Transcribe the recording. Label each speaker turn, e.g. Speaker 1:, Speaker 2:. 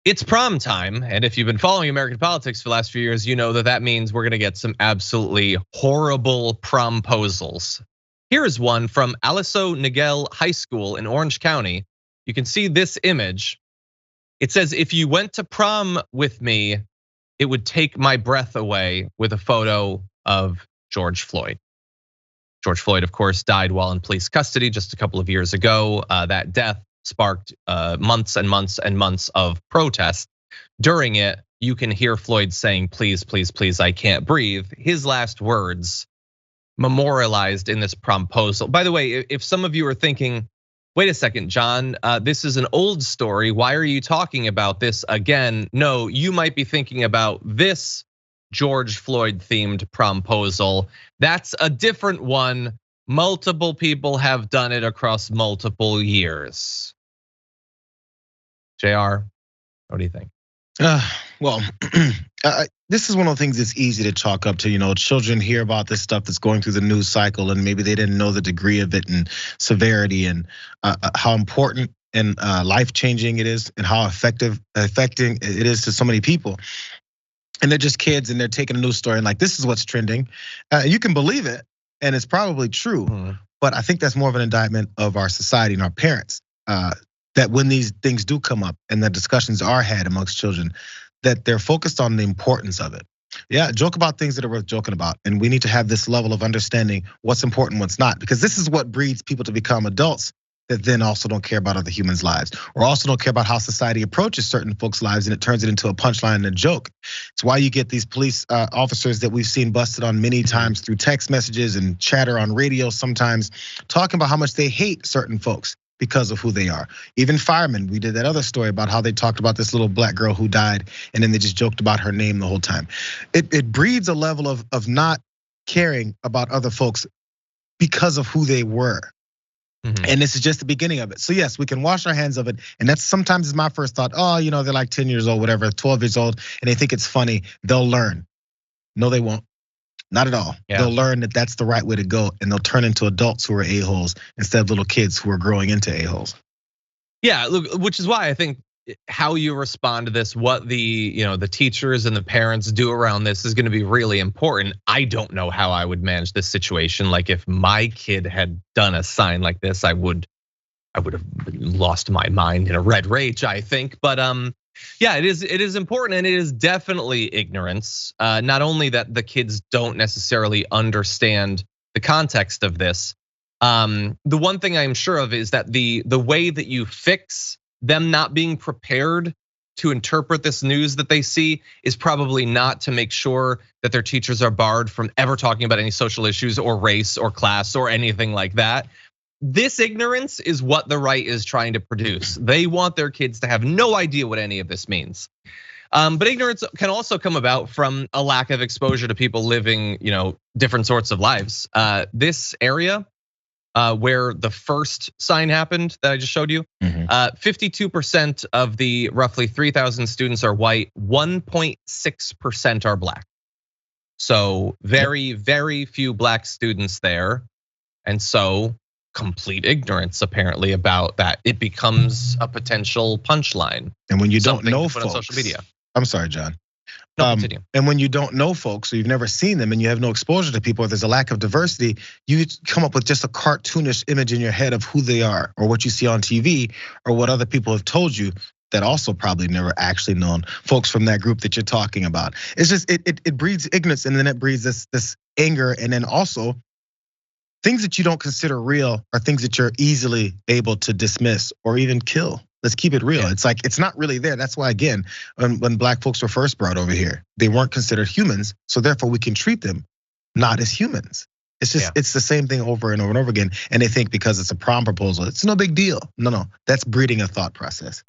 Speaker 1: It's prom time, and if you've been following American politics for the last few years, you know that that means we're gonna get some absolutely horrible promposals. Here is one from Aliso Niguel High School in Orange County. You can see this image. It says, "If you went to prom with me, it would take my breath away," with a photo of George Floyd. George Floyd, of course, died while in police custody just a couple of years ago. That death sparked months and months and months of protest. During it, you can hear Floyd saying, "Please, please, please, I can't breathe." His last words memorialized in this promposal. By the way, if some of you are thinking, wait a second, John, this is an old story. Why are you talking about this again? No, you might be thinking about this George Floyd themed promposal. That's a different one. Multiple people have done it across multiple years. JR, what do you think?
Speaker 2: Well, this is one of the things that's easy to chalk up to, children hear about this stuff that's going through the news cycle and maybe they didn't know the degree of it and severity and how important and life-changing it is and how affecting it is to so many people. And they're just kids and they're taking a news story and like, this is what's trending. You can believe it and it's probably true, but I think that's more of an indictment of our society and our parents. That when these things do come up and the discussions are had amongst children, that they're focused on the importance of it. Yeah, joke about things that are worth joking about. And we need to have this level of understanding what's important, what's not, because this is what breeds people to become adults that then also don't care about other humans' lives, or also don't care about how society approaches certain folks' lives and it turns it into a punchline and a joke. It's why you get these police officers that we've seen busted on many times through text messages and chatter on radio sometimes, talking about how much they hate certain folks because of who they are. Even firemen, we did that other story about how they talked about this little black girl who died and then they just joked about her name the whole time. It breeds a level of not caring about other folks because of who they were. And this is just the beginning of it. So yes, we can wash our hands of it. And that's sometimes is my first thought, they're like 10 years old, whatever, 12 years old, and they think it's funny, they'll learn. No, they won't. Not at all. Yeah. They'll learn that that's the right way to go and they'll turn into adults who are a-holes instead of little kids who are growing into a-holes.
Speaker 1: Yeah, look, which is why I think how you respond to this, what the teachers and the parents do around this is gonna be really important. I don't know how I would manage this situation. Like if my kid had done a sign like this, I would have lost my mind in a red rage, I think. But yeah, it is important and it is definitely ignorance. Not only that the kids don't necessarily understand the context of this. The one thing I'm sure of is that the way that you fix them not being prepared to interpret this news that they see is probably not to make sure that their teachers are barred from ever talking about any social issues or race or class or anything like that. This ignorance is what the right is trying to produce. They want their kids to have no idea what any of this means. But ignorance can also come about from a lack of exposure to people living, different sorts of lives. This area where the first sign happened that I just showed you, 52% of the roughly 3,000 students are white, 1.6% are black. So very, very few black students there. And so complete ignorance apparently about that. It becomes a potential punchline.
Speaker 2: And when you don't know folks
Speaker 1: on social media.
Speaker 2: I'm sorry, John.
Speaker 1: No, continue.
Speaker 2: And when you don't know folks, or you've never seen them, and you have no exposure to people, or there's a lack of diversity, you come up with just a cartoonish image in your head of who they are, or what you see on TV, or what other people have told you that also probably never actually known folks from that group that you're talking about. It's just it breeds ignorance, and then it breeds this anger, and then also things that you don't consider real are things that you're easily able to dismiss or even kill. Let's keep it real. It's like, it's not really there. That's why, again, when black folks were first brought over here, they weren't considered humans. So therefore we can treat them not as humans. It's just, it's the same thing over and over and over again. And they think because it's a prom proposal, it's no big deal. No, that's breeding a thought process.